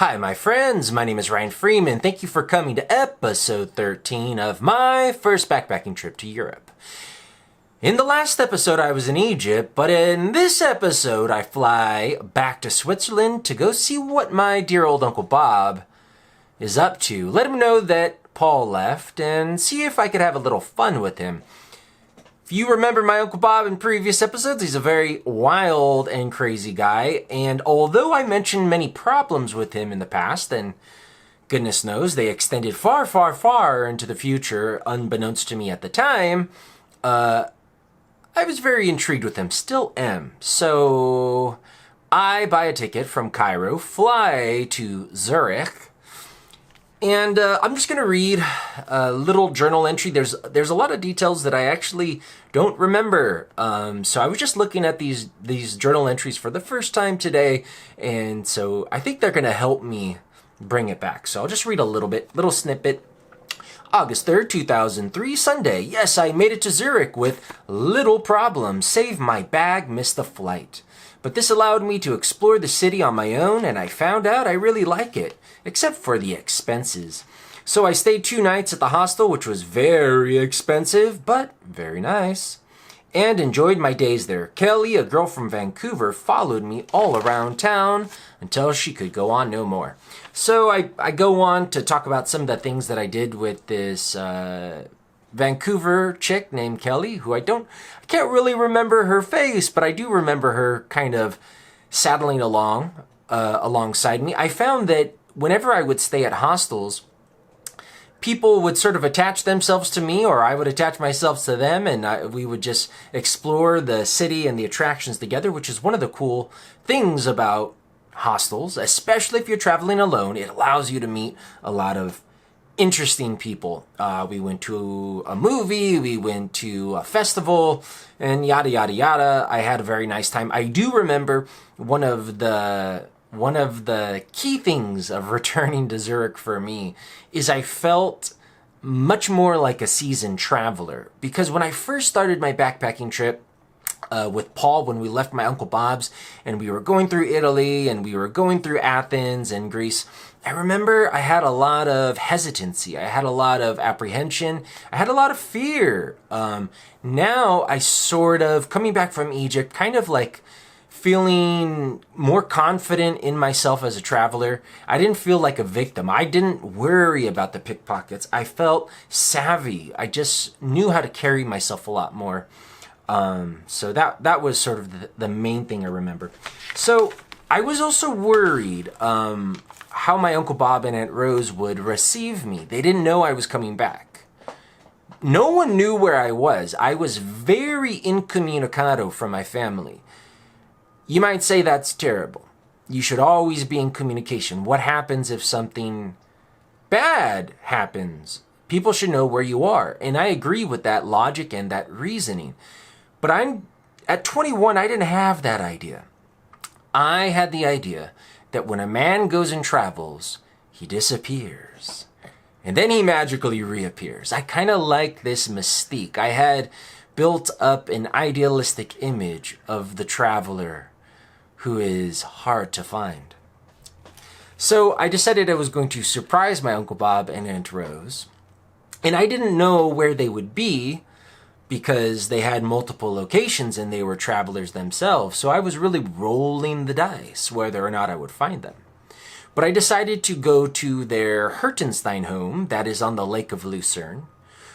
Hi, my friends. My name is Ryan Freeman. Thank you for coming to episode 13 of my first backpacking trip to Europe. In the last episode, I was in Egypt, but in this episode, I fly back to Switzerland to go see what my dear old Uncle Bob is up to. Let him know that Paul left and see if I could have a little fun with him. If you remember my Uncle Bob in previous episodes, he's a very wild and crazy guy, and although I mentioned many problems with him in the past, and goodness knows they extended far, far, far into the future, unbeknownst to me at the time, I was very intrigued with him, still am. So I buy a ticket from Cairo, fly to Zurich, and I'm just going to read a little journal entry. There's a lot of details that I actually don't remember. So I was just looking at these journal entries for the first time today, and so I think they're going to help me bring it back. So I'll just read a little snippet. August 3rd, 2003, Sunday. Yes, I made it to Zurich with little problem. Saved my bag, missed the flight. But this allowed me to explore the city on my own, and I found out I really like it, except for the expenses. So I stayed 2 nights at the hostel, which was very expensive, but very nice, and enjoyed my days there. Kelly, a girl from Vancouver, followed me all around town until she could go on no more. So I go on to talk about some of the things that I did with this Vancouver chick named Kelly, who I can't really remember her face, but I do remember her kind of saddling alongside me. I found that whenever I would stay at hostels, people would sort of attach themselves to me, or I would attach myself to them, and we would just explore the city and the attractions together, which is one of the cool things about hostels, especially if you're traveling alone. It allows you to meet a lot of interesting people. We went to a movie, we went to a festival, and yada yada yada. I had a very nice time. I do remember one of the key things of returning to Zurich for me is I felt much more like a seasoned traveler, because when I first started my backpacking trip with Paul, when we left my Uncle Bob's and we were going through Italy and we were going through Athens and Greece, I remember I had a lot of hesitancy. I had a lot of apprehension. I had a lot of fear. Now I sort of, coming back from Egypt, kind of like feeling more confident in myself as a traveler. I didn't feel like a victim. I didn't worry about the pickpockets. I felt savvy. I just knew how to carry myself a lot more. So that was sort of the main thing I remember. So I was also worried how my Uncle Bob and Aunt Rose would receive me. They didn't know I was coming back. No one knew where I was. I was very incommunicado from my family. You might say that's terrible. You should always be in communication. What happens if something bad happens? People should know where you are. And I agree with that logic and that reasoning. But at 21, I didn't have that idea. I had the idea that when a man goes and travels, he disappears. And then he magically reappears. I kind of like this mystique. I had built up an idealistic image of the traveler who is hard to find. So I decided I was going to surprise my Uncle Bob and Aunt Rose. And I didn't know where they would be because they had multiple locations and they were travelers themselves. So I was really rolling the dice whether or not I would find them. But I decided to go to their Hertenstein home that is on the Lake of Lucerne.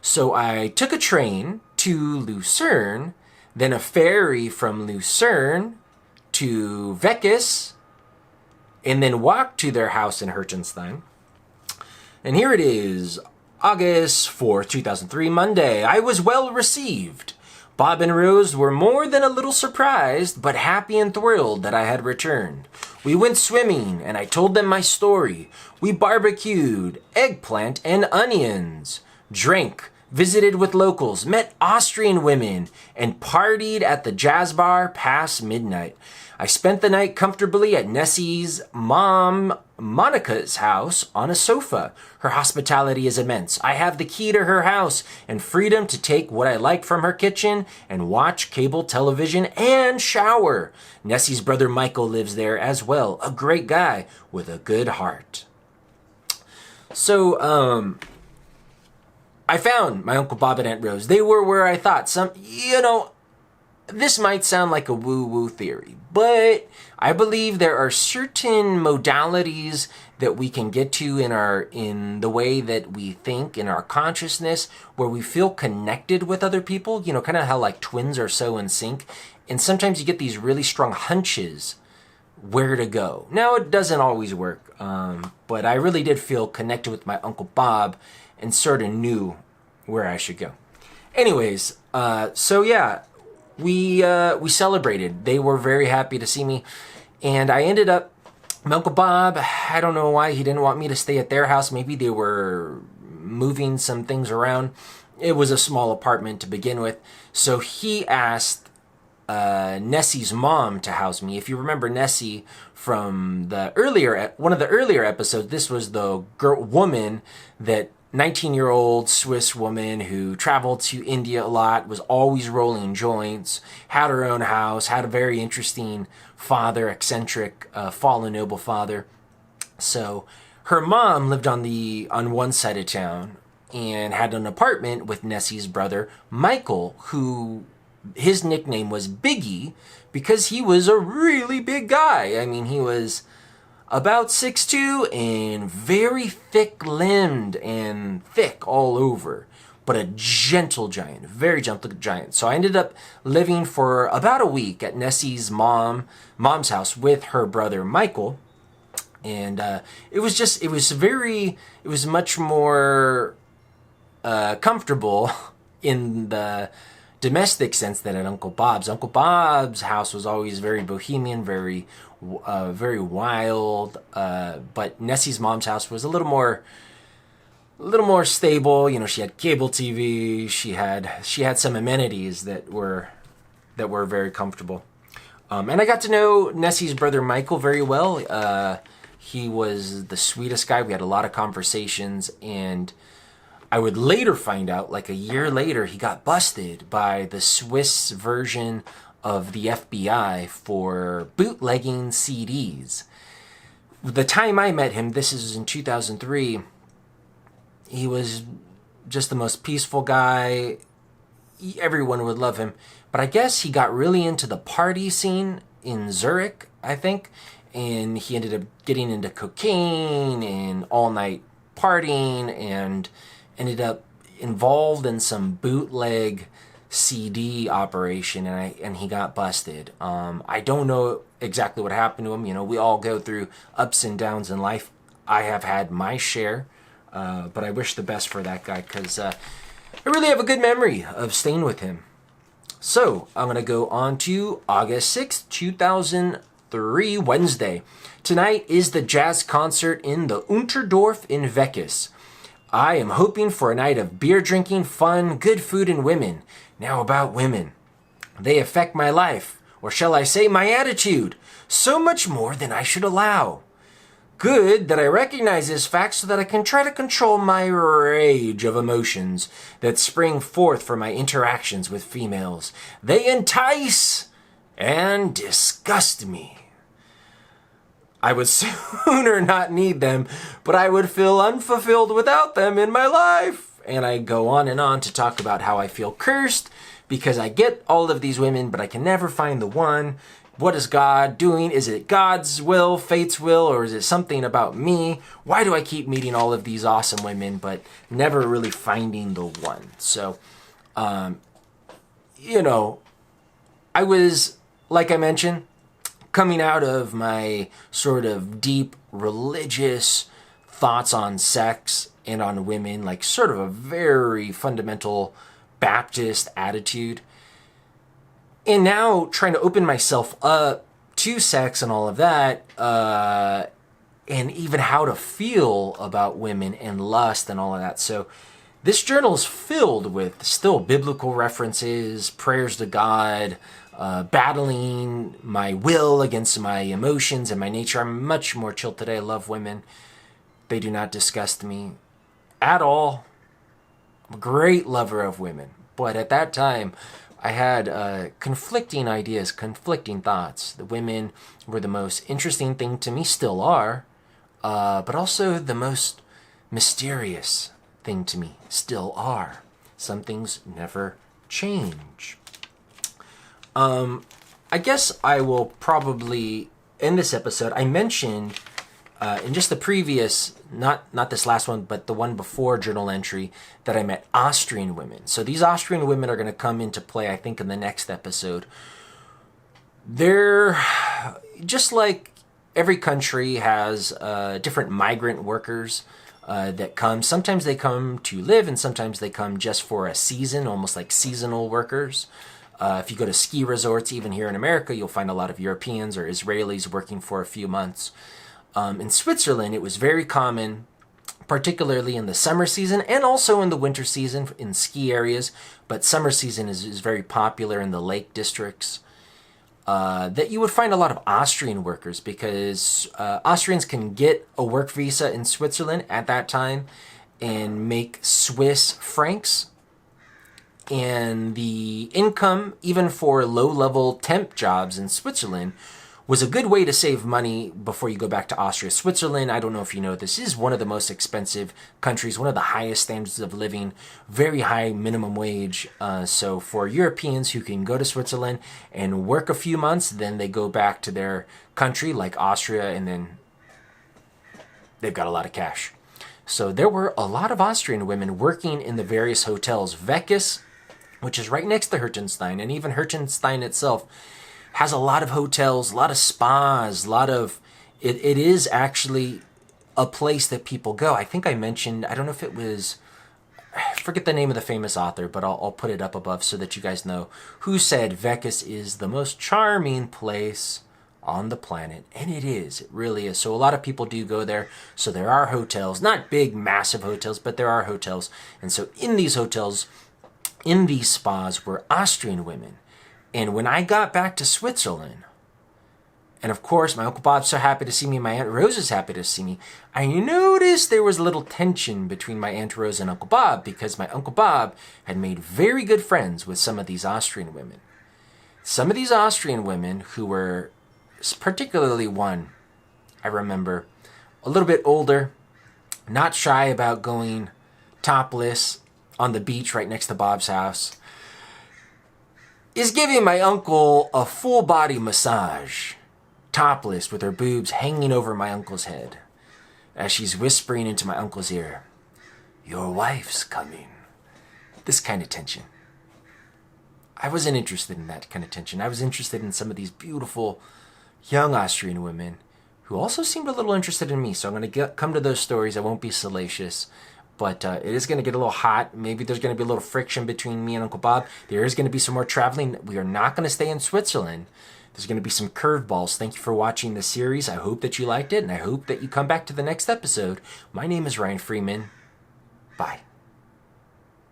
So I took a train to Lucerne, then a ferry from Lucerne to Vecchis, and then walked to their house in Hertenstein. And here it is, August 4th, 2003, Monday. I was well received. Bob and Rose were more than a little surprised, but happy and thrilled that I had returned. We went swimming, and I told them my story. We barbecued eggplant and onions, drank visited with locals, met Austrian women, and partied at the jazz bar past midnight. I spent the night comfortably at Nessie's mom, Monica's house on a sofa. Her hospitality is immense. I have the key to her house and freedom to take what I like from her kitchen and watch cable television and shower. Nessie's brother Michael lives there as well, a great guy with a good heart. So, I found my Uncle Bob and Aunt Rose. They were where I thought. This might sound like a woo-woo theory, but I believe there are certain modalities that we can get to in the way that we think, in our consciousness, where we feel connected with other people. Kind of how like twins are so in sync. And sometimes you get these really strong hunches where to go. Now, it doesn't always work, but I really did feel connected with my Uncle Bob and sort of knew where I should go. Anyways, we celebrated. They were very happy to see me, and I ended up, my Uncle Bob, I don't know why he didn't want me to stay at their house. Maybe they were moving some things around. It was a small apartment to begin with, so he asked Nessie's mom to house me. If you remember Nessie from one of the earlier episodes, this was the woman that 19-year-old Swiss woman who traveled to India a lot, was always rolling joints, had her own house, had a very interesting father, eccentric, fallen noble father. So her mom lived on one side of town and had an apartment with Nessie's brother, Michael, who his nickname was Biggie because he was a really big guy. I mean, he was about 6'2" and very thick-limbed and thick all over, but a gentle giant, very gentle giant. So I ended up living for about a week at Nessie's mom's house with her brother Michael, and it was much more comfortable in the domestic sense than at Uncle Bob's. Uncle Bob's house was always very bohemian, very wild, but Nessie's mom's house was a little more stable. She had cable TV. She had some amenities that were very comfortable. And I got to know Nessie's brother Michael very well. He was the sweetest guy. We had a lot of conversations, and I would later find out, like a year later, he got busted by the Swiss version of the FBI for bootlegging CDs. The time I met him, this is in 2003, he was just the most peaceful guy. Everyone would love him. But I guess he got really into the party scene in Zurich, I think, and he ended up getting into cocaine and all-night partying and ended up involved in some bootleg CD operation, and he got busted. I don't know exactly what happened to him. We all go through ups and downs in life. I have had my share, but I wish the best for that guy because I really have a good memory of staying with him. So I'm going to go on to August 6th, 2003, Wednesday. Tonight is the jazz concert in the Unterdorf in Weckes. I am hoping for a night of beer drinking, fun, good food, and women. Now about women. They affect my life, or shall I say my attitude, so much more than I should allow. Good that I recognize this fact so that I can try to control my rage of emotions that spring forth from my interactions with females. They entice and disgust me. I would sooner not need them, but I would feel unfulfilled without them in my life. And I go on and on to talk about how I feel cursed because I get all of these women, but I can never find the one. What is God doing? Is it God's will, fate's will, or is it something about me? Why do I keep meeting all of these awesome women, but never really finding the one? So, I was, like I mentioned, coming out of my sort of deep religious thoughts on sex and on women, like sort of a very fundamental Baptist attitude. And now trying to open myself up to sex and all of that, and even how to feel about women and lust and all of that. So This journal is filled with still biblical references, prayers to God, battling my will against my emotions and my nature. I'm much more chill today. I love women. They do not disgust me at all. I'm a great lover of women. But at that time, I had conflicting ideas, conflicting thoughts. The women were the most interesting thing to me, still are, but also the most mysterious thing to me, still are. Some things never change. I guess I will probably end this episode. I mentioned in just the previous, not this last one, but the one before journal entry, that I met Austrian women. So these Austrian women are going to come into play, I think, in the next episode. They're just like every country has different migrant workers that come. Sometimes they come to live, and sometimes they come just for a season, almost like seasonal workers. If you go to ski resorts, even here in America, you'll find a lot of Europeans or Israelis working for a few months. In Switzerland, it was very common, particularly in the summer season and also in the winter season in ski areas, but summer season is very popular in the lake districts, that you would find a lot of Austrian workers, because Austrians can get a work visa in Switzerland at that time and make Swiss francs. And the income, even for low-level temp jobs in Switzerland, was a good way to save money before you go back to Austria. Switzerland, I don't know if you know this, is one of the most expensive countries, one of the highest standards of living, very high minimum wage. So for Europeans who can go to Switzerland and work a few months, then they go back to their country like Austria, and then they've got a lot of cash. So there were a lot of Austrian women working in the various hotels. Weckes, which is right next to Hertenstein, and even Hertenstein itself has a lot of hotels, a lot of spas, a lot of... It is actually a place that people go. I think I mentioned, I don't know if it was... I forget the name of the famous author, but I'll put it up above so that you guys know who said Weckes is the most charming place on the planet. And it is. It really is. So a lot of people do go there. So there are hotels, not big, massive hotels, but there are hotels. And so in these hotels, in these spas, were Austrian women. And when I got back to Switzerland, and of course my Uncle Bob's so happy to see me, my Aunt Rose is happy to see me, I noticed there was a little tension between my Aunt Rose and Uncle Bob, because my Uncle Bob had made very good friends with some of these Austrian women. Some of these Austrian women who were, particularly one, I remember, a little bit older, not shy about going topless on the beach right next to Bob's house, is giving my uncle a full body massage, topless, with her boobs hanging over my uncle's head, as she's whispering into my uncle's ear, "Your wife's coming." This kind of tension. I wasn't interested in that kind of tension. I was interested in some of these beautiful young Austrian women who also seemed a little interested in me. So I'm going to come to those stories. I won't be salacious. But it is going to get a little hot. Maybe there's going to be a little friction between me and Uncle Bob. There is going to be some more traveling. We are not going to stay in Switzerland. There's going to be some curveballs. Thank you for watching the series. I hope that you liked it, and I hope that you come back to the next episode. My name is Ryan Freeman. Bye.